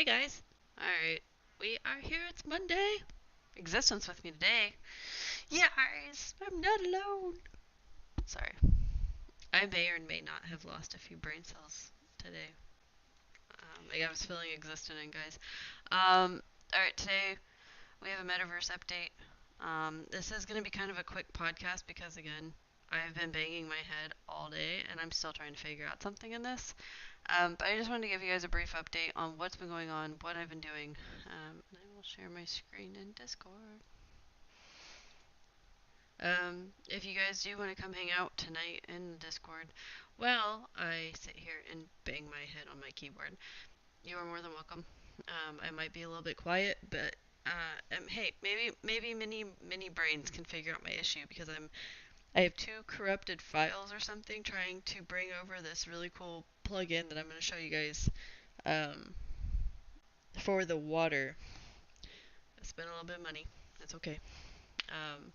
Hey guys. Alright, we are here. It's Monday. Existence with me today. Yeah, guys, I'm not alone. Sorry. I may or may not have lost a few brain cells today. I was feeling existent in, guys. Alright, today we have a Metaverse update. This is going to be kind of a quick podcast because, again, I've been banging my head all day and I'm still trying to figure out something in this. But I just wanted to give you guys a brief update on what's been going on, what I've been doing. And I will share my screen in Discord. If you guys do want to come hang out tonight in Discord, well, I sit here and bang my head on my keyboard. You are more than welcome. I might be a little bit quiet, but hey, maybe mini brains can figure out my issue because I have two corrupted files or something trying to bring over this really cool plugin that I'm going to show you guys um, for the water. I spent a little bit of money. That's okay. Um,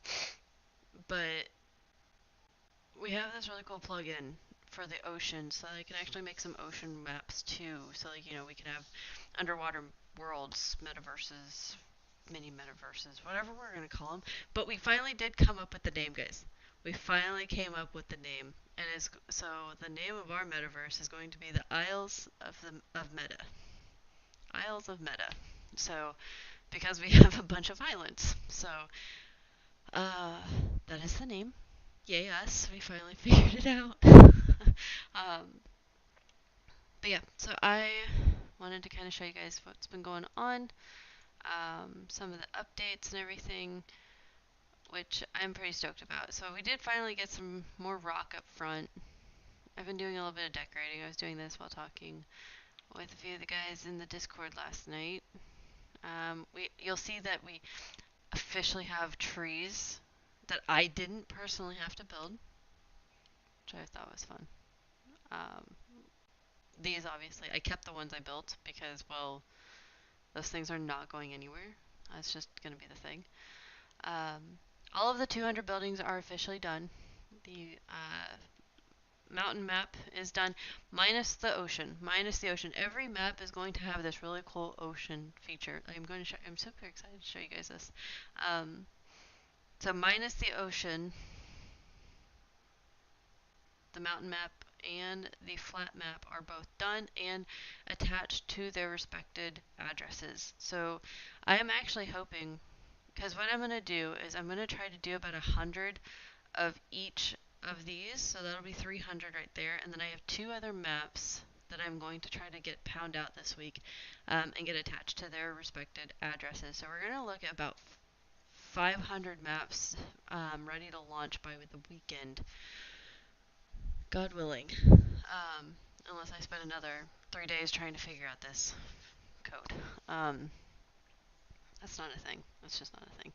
but we have this really cool plugin for the ocean, so I can actually make some ocean maps too. So like we can have underwater worlds, metaverses, mini metaverses, whatever we're gonna call them. But we finally did come up with the name, guys. We finally came up with the name, and so the name of our metaverse is going to be the Isles of Meta. Isles of Meta. So because we have a bunch of islands, so uh, that is the name. Yay us! We finally figured it out. But yeah, so I wanted to kind of show you guys what's been going on, some of the updates and everything, which I'm pretty stoked about. So we did finally get some more rock up front. I've been doing a little bit of decorating. I was doing this while talking with a few of the guys in the Discord last night. You'll see that we officially have trees that I didn't personally have to build, which I thought was fun. Um, these obviously, I kept the ones I built because, well, those things are not going anywhere. That's just going to be the thing. All of the 200 buildings are officially done. The mountain map is done, minus the ocean. Minus the ocean. Every map is going to have this really cool ocean feature. I'm super excited to show you guys this. So minus the ocean, the mountain map and the flat map are both done and attached to their respected addresses. So I am actually hoping, because what I'm going to do is I'm going to try to do about 100 of each of these, so that'll be 300 right there, and then I have two other maps that I'm going to try to get pound out this week and get attached to their respected addresses. So we're going to look at about 500 maps ready to launch by the weekend, God willing. Unless I spend another 3 days trying to figure out this code. That's not a thing. That's just not a thing.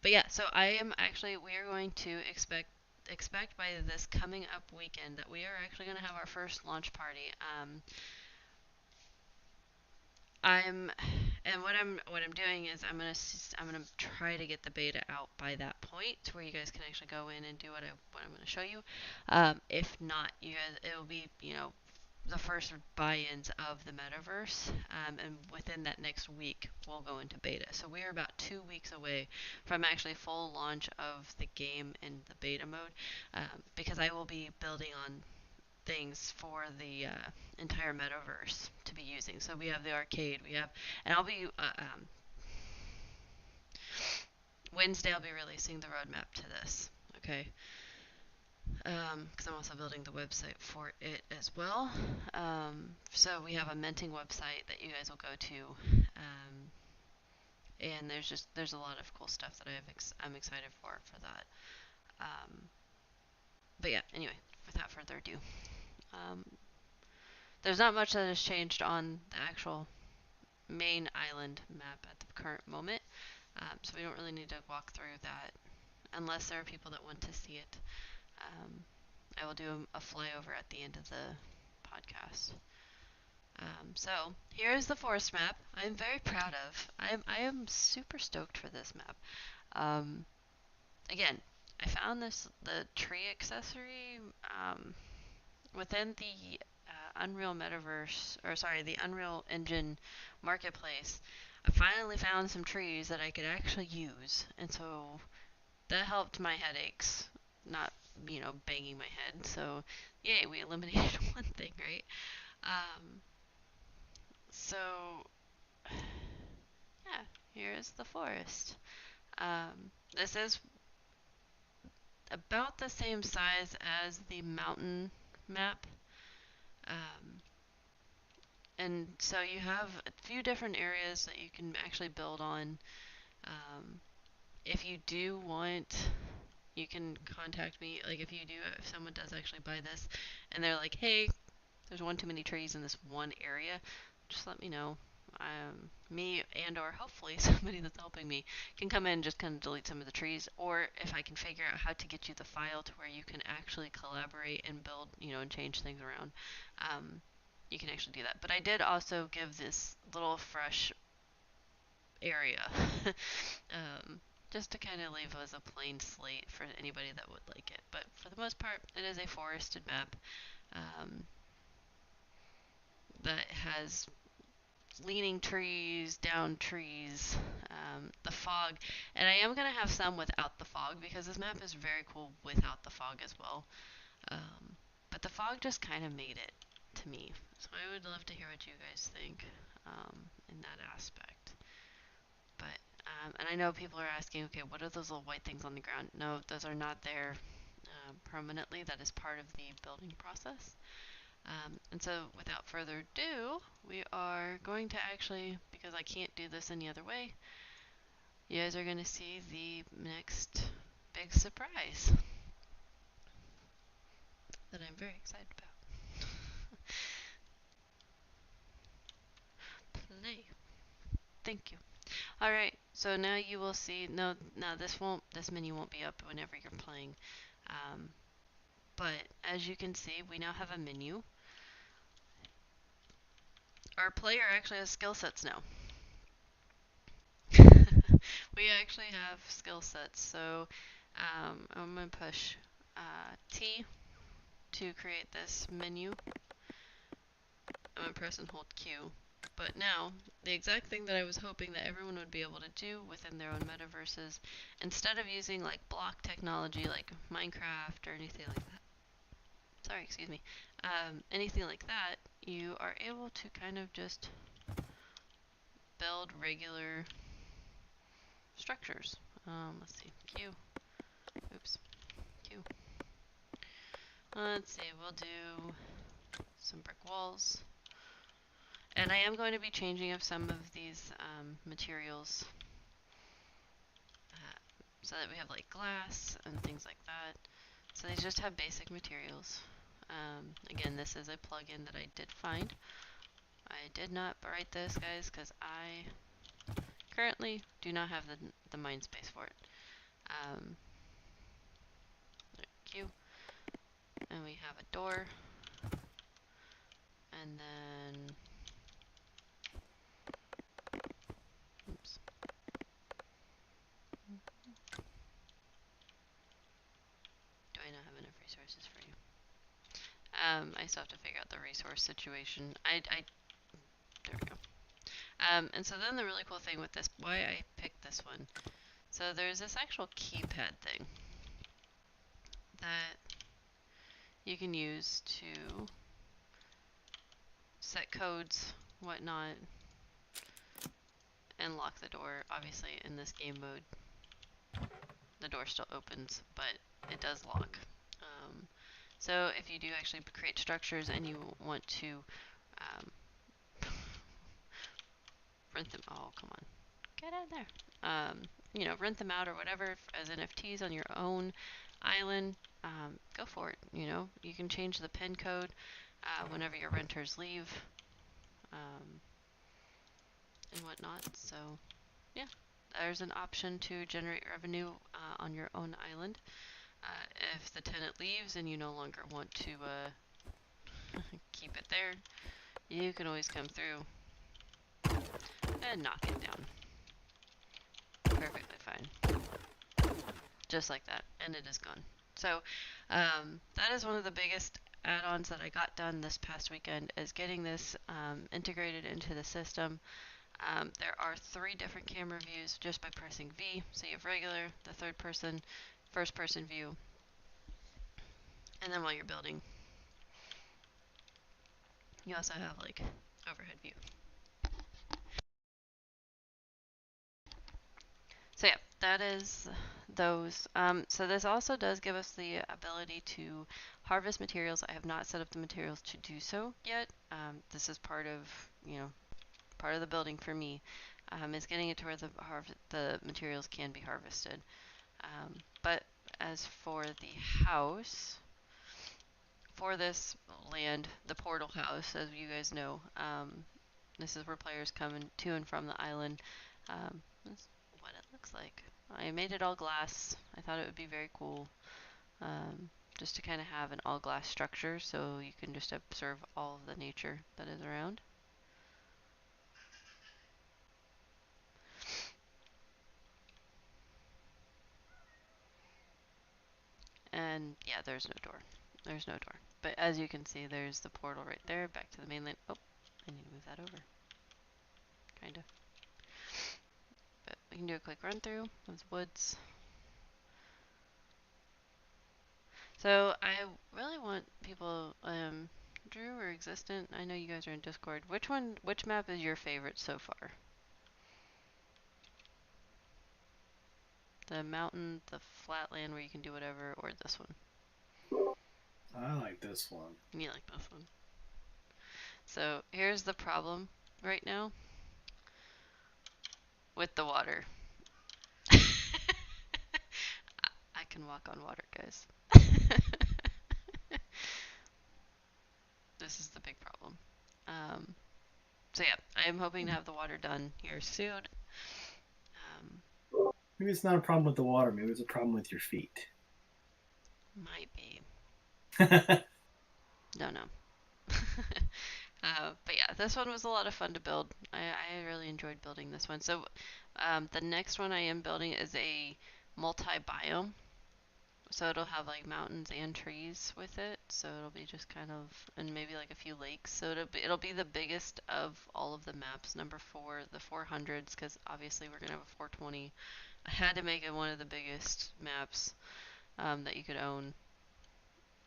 But yeah, so we are going to expect by this coming up weekend that we are actually going to have our first launch party. What I'm doing is I'm gonna try to get the beta out by that point to where you guys can actually go in and do what I'm gonna show you. If not, you guys, it will be the first buy-ins of the metaverse, and within that next week we'll go into beta. So we are about 2 weeks away from actually full launch of the game in the beta mode, because I will be building on things for the entire metaverse to be using. So we have the arcade, and I'll be Wednesday. I'll be releasing the roadmap to this. Okay, because I'm also building the website for it as well. So we have a minting website that you guys will go to, and there's a lot of cool stuff that I'm excited for that. But yeah, anyway, without further ado, um, there's not much that has changed on the actual main island map at the current moment, so we don't really need to walk through that unless there are people that want to see it. I will do a flyover at the end of the podcast. So here is the forest map. I'm very proud of. I am super stoked for this map. Again, I found the tree accessory within the Unreal Metaverse, or sorry, the Unreal Engine marketplace, I finally found some trees that I could actually use, and so that helped my headaches, not, banging my head. So, yay, we eliminated one thing, right? Um, so, yeah, here is the forest. This is about the same size as the mountain map. Um, and so you have a few different areas that you can actually build on. Um, if you do want, you can contact me. Like if someone does actually buy this and they're like, hey, there's one too many trees in this one area, just let me know. Me and or hopefully somebody that's helping me can come in and just kind of delete some of the trees, or if I can figure out how to get you the file to where you can actually collaborate and build, and change things around, you can actually do that. But I did also give this little fresh area just to kind of leave as a plain slate for anybody that would like it. But for the most part, it is a forested map um, that has leaning trees, down trees, the fog, and I am going to have some without the fog because this map is very cool without the fog as well. But the fog just kind of made it to me, so I would love to hear what you guys think in that aspect. But and I know people are asking, okay, what are those little white things on the ground? No, those are not there permanently. That is part of the building process. And so, without further ado, we are going to actually, because I can't do this any other way, you guys are going to see the next big surprise that I'm very excited about. Play. Thank you. All right. So now you will see. No, now this menu won't be up whenever you're playing. Um, but as you can see, we now have a menu. Our player actually has skill sets now. We actually have skill sets. So I'm going to push T to create this menu. I'm going to press and hold Q. But now, the exact thing that I was hoping that everyone would be able to do within their own metaverses, instead of using like block technology like Minecraft or anything like that, sorry, excuse me, anything like that, you are able to kind of just build regular structures. Let's see, Q, oops, Q. Let's see, we'll do some brick walls. And I am going to be changing up some of these materials so that we have like glass and things like that. So these just have basic materials. Again, this is a plugin that I did find. I did not write this, guys, because I currently do not have the mind space for it. Q. And we have a door. And then, oops. Do I not have enough resources for you? I still have to figure out the resource situation. There we go. And so then the really cool thing with this, why I picked this one. So there's this actual keypad thing that you can use to set codes, whatnot, and lock the door. Obviously, in this game mode, the door still opens, but it does lock. So if you do actually create structures and you want to rent them, oh come on, get out of there. Rent them out or whatever as NFTs on your own island, go for it. You can change the pin code whenever your renters leave and whatnot. So yeah, there's an option to generate revenue on your own island. If the tenant leaves and you no longer want to keep it there, you can always come through and knock it down. Perfectly fine. Just like that, and it is gone. So that is one of the biggest add-ons that I got done this past weekend is getting this integrated into the system. There are 3 different camera views just by pressing V. So you have regular, the third person, first person view, and then while you're building, you also have like overhead view. So yeah, that is those. So this also does give us the ability to harvest materials. I have not set up the materials to do so yet. This is part of, part of the building for me, is getting it to where the materials can be harvested. But as for the house, for this land, the portal house, as you guys know, this is where players come to and from the island. This is what it looks like. I made it all glass. I thought it would be very cool, just to kind of have an all glass structure so you can just observe all of the nature that is around. And yeah, there's no door. There's no door. But as you can see, there's the portal right there back to the mainland. Oh, I need to move that over. Kind of. But we can do a quick run through of the woods. So I really want people, Drew or Existent, I know you guys are in Discord. Which map is your favorite so far? The mountain, the flat land where you can do whatever, or this one? I like this one. You like this one. So here's the problem right now with the water. I can walk on water, guys. This is the big problem. Um, so yeah, I am hoping to have the water done here soon. Um, Maybe it's not a problem with the water. Maybe it's a problem with your feet. might be. Don't know. But yeah, this one was a lot of fun to build. I really enjoyed building this one. So the next one I am building is a multi-biome. So it'll have like mountains and trees with it. So it'll be just kind of, and maybe like a few lakes. So it'll be the biggest of all of the maps. Number 4, the 400s, because obviously we're gonna have a 420. I had to make it one of the biggest maps that you could own,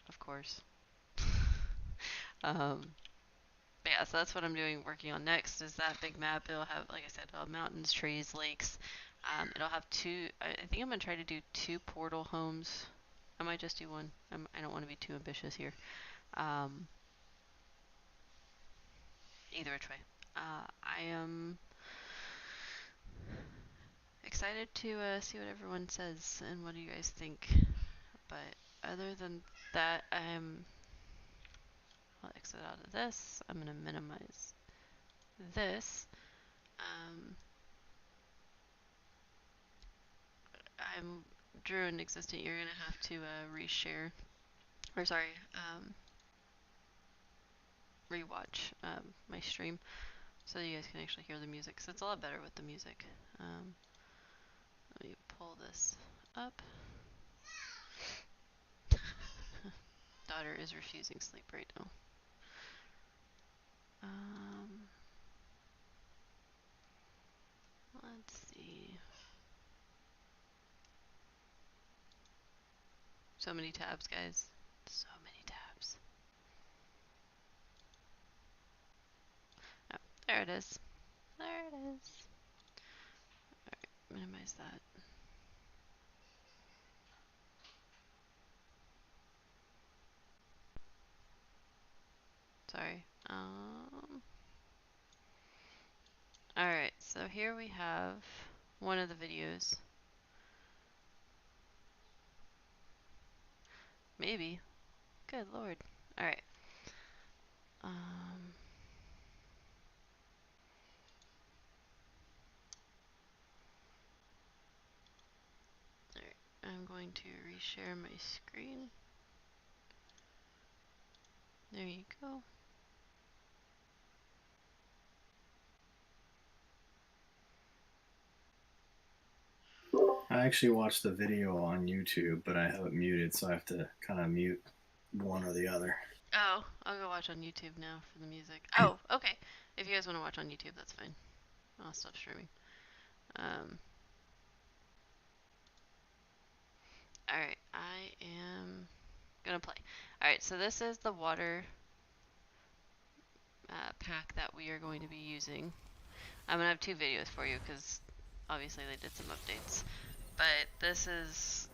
of course. um, But yeah, so that's what I'm doing, working on next, is that big map. It'll have, like I said, mountains, trees, lakes. It'll have 2, I think I'm going to try to do 2 portal homes. I might just do one. I don't want to be too ambitious here. Um, Either which way. I am excited to see what everyone says and what do you guys think. But other than that, I'll exit out of this. I'm going to minimize this. Um, I'm Drew and Existent. You're gonna have to reshare, or sorry, rewatch my stream so you guys can actually hear the music. Cause it's a lot better with the music. Um, Let me pull this up. Daughter is refusing sleep right now. Um, let's see. So many tabs, guys. So many tabs. Oh, there it is. There it is. Alright, minimize that. Sorry. Alright, so here we have one of the videos. Maybe. Good lord. Alright. Um, alright. I'm going to reshare my screen. There you go. I actually watched the video on YouTube, but I have it muted, so I have to kind of mute one or the other. Oh, I'll go watch on YouTube now for the music. Oh, okay. If you guys want to watch on YouTube, that's fine. I'll stop streaming. Um, Alright, I am gonna play. Alright, so this is the water pack that we are going to be using. I'm gonna have two videos for you because obviously they did some updates. But this is.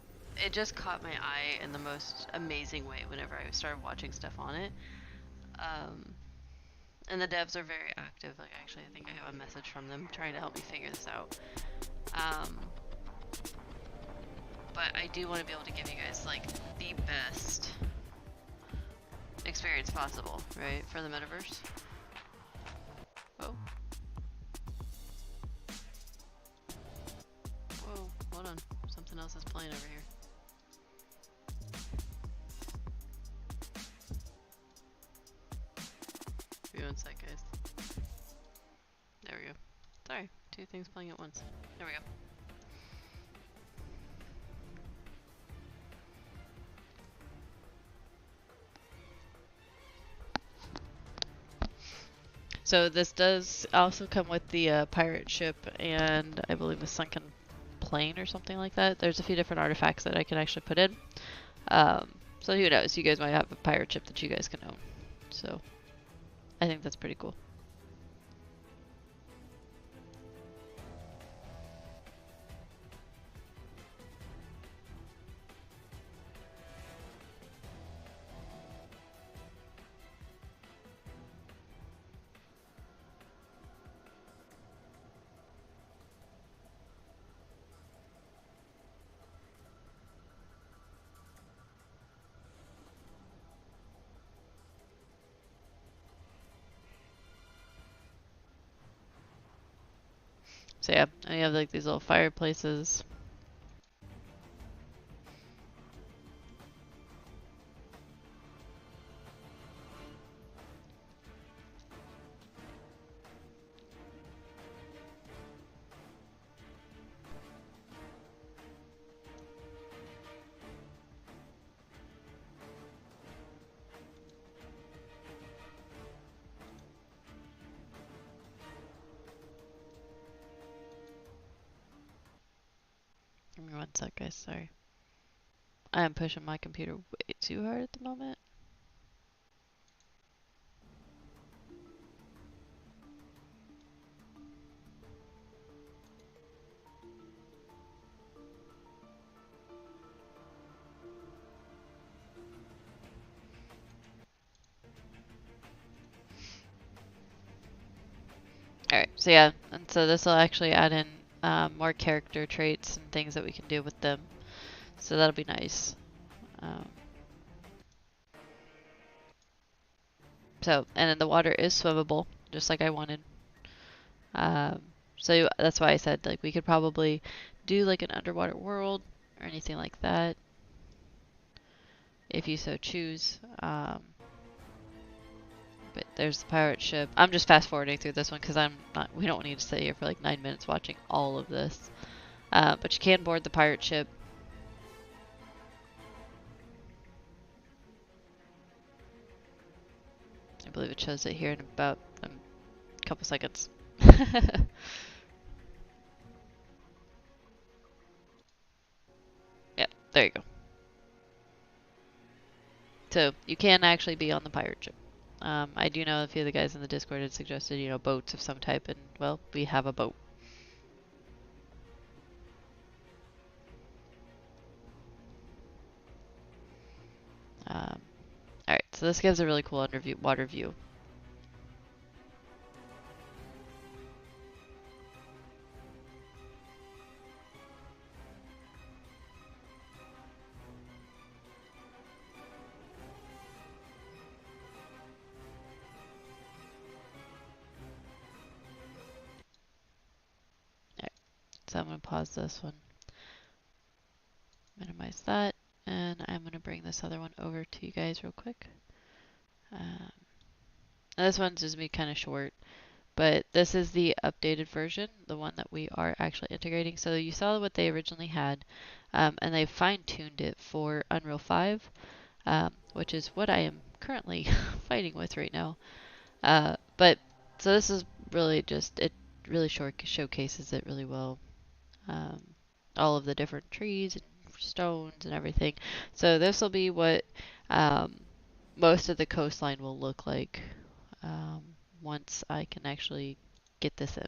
It just caught my eye in the most amazing way whenever I started watching stuff on it. Um, and the devs are very active. Like, actually, I think I have a message from them trying to help me figure this out. Um, but I do want to be able to give you guys, like, the best experience possible, right, for the metaverse. Oh. Whoa, hold on. Something else is playing over here. Give me one sec, guys. There we go. Sorry, two things playing at once. There we go. So this does also come with the pirate ship and I believe a sunken plane or something like that. There's a few different artifacts that I can actually put in. So who knows? You guys might have a pirate ship that you guys can own. So I think that's pretty cool. So yeah, and you have like these little fireplaces. Give me one sec, guys. Sorry. I am pushing my computer way too hard at the moment. Alright, so yeah, and so this will actually add in more character traits and things that we can do with them. So that'll be nice. So, and then the water is swimmable, just like I wanted. So that's why I said like we could probably do like an underwater world or anything like that, if you so choose. But there's the pirate ship. I'm just fast forwarding through this one because I'm not. We don't need to sit here for like 9 minutes watching all of this. But you can board the pirate ship. I believe it shows it here in about a couple seconds. Yep, there you go. So you can actually be on the pirate ship. I do know a few of the guys in the Discord had suggested, you know, boats of some type, and well, we have a boat. Alright, so this gives a really cool water view. Alright, so I'm going to pause this one, minimize that, and I'm going to bring this other one over to you guys real quick. Now this one's just me kind of short, But this is the updated version, the one that we are actually integrating. So you saw what they originally had, and they fine-tuned it for Unreal 5, which is what I am currently fighting with right now. But so this is really just, it really showcases it really well. Um, all of the different trees and stones and everything. So this will be what um, most of the coastline will look like um, once I can actually get this in.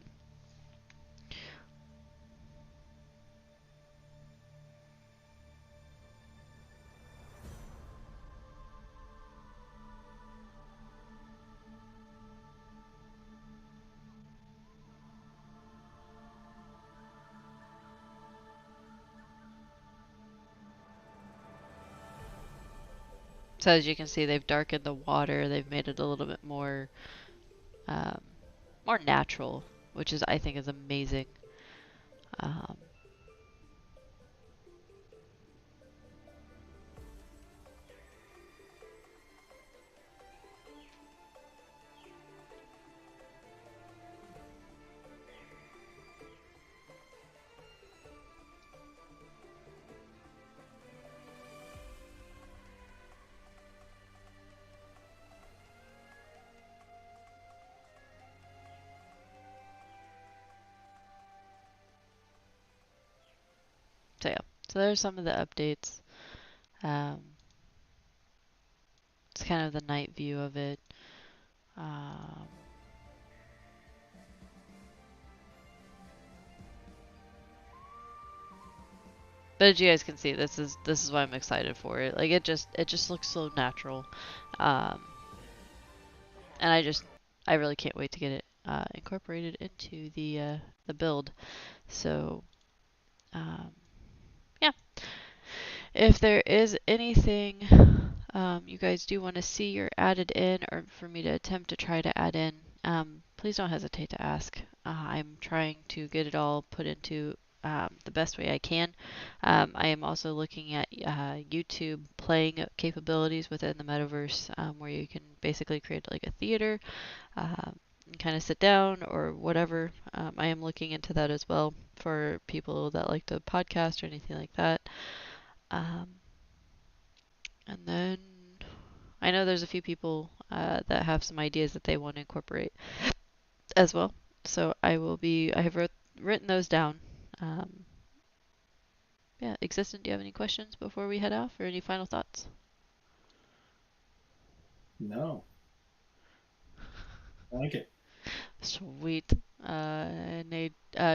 So as you can see, they've darkened the water. They've made it a little bit um, more natural, which is I think is amazing. Um, so yeah, so there's some of the updates. Um, it's kind of the night view of it. Um, but as you guys can see, this is why I'm excited for it. Like it just looks so natural, um, and I really can't wait to get it incorporated into the build. So um, yeah, if there is anything you guys do want to see or added in, or for me to attempt to try to add in, please don't hesitate to ask. I'm trying to get it all put into the best way I can. I am also looking at YouTube playing capabilities within the metaverse, where you can basically create like a theater and kind of sit down or whatever. I am looking into that as well for people that like to podcast or anything like that. Um, and then I know there's a few people that have some ideas that they want to incorporate as well. So I have written those down. Um, yeah, Existent, do you have any questions before we head off or any final thoughts? No, I like it. Sweet.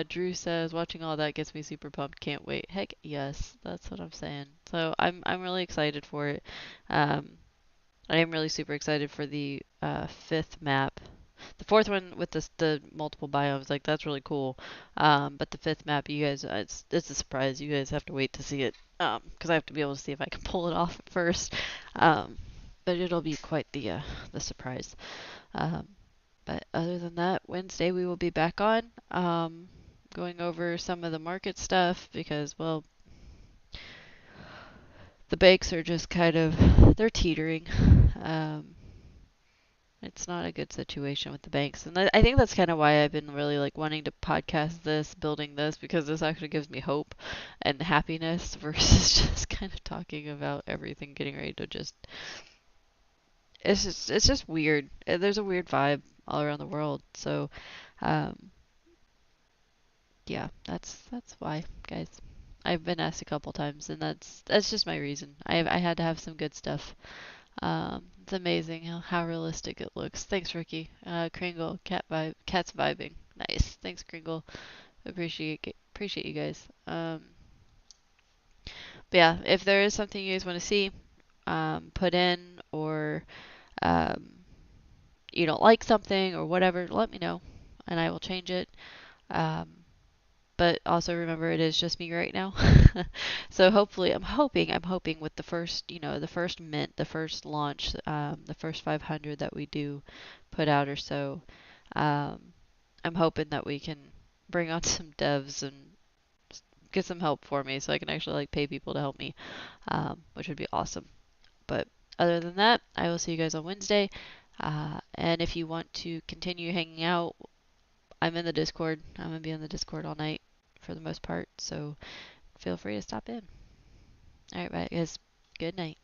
Drew says, watching all that gets me super pumped. Can't wait. Heck yes, that's what I'm saying. So I'm really excited for it. Um, I am really super excited for the fifth map. The fourth one with the multiple biomes, like that's really cool. But the fifth map, you guys, it's a surprise. You guys have to wait to see it, because I have to be able to see if I can pull it off at first. Um, but it'll be quite the surprise. Um, but other than that, Wednesday we will be back on, going over some of the market stuff because, well, the banks are just kind of they're teetering. Um, It's not a good situation with the banks. And I think that's kind of why I've been really like wanting to podcast this, building this, because this actually gives me hope and happiness versus just kind of talking about everything getting ready to just it's just weird. There's a weird vibe all around the world. So um yeah, that's why, guys. I've been asked a couple times and that's just my reason. I had to have some good stuff. It's amazing how realistic it looks. Thanks, Ricky. Kringle, cat's vibing. Nice. Thanks, Kringle. Appreciate you guys. But yeah, if there is something you guys want to see, put in, or um, you don't like something or whatever, let me know, and I will change it. Um, but also remember, it is just me right now. So hopefully, I'm hoping with the first, the first mint, the first launch, the first 500 that we do put out or so, um, I'm hoping that we can bring on some devs and get some help for me so I can actually like pay people to help me, which would be awesome. But other than that, I will see you guys on Wednesday. And if you want to continue hanging out, I'm in the Discord. I'm gonna be in the Discord all night for the most part, so feel free to stop in. All right, bye guys. Good night.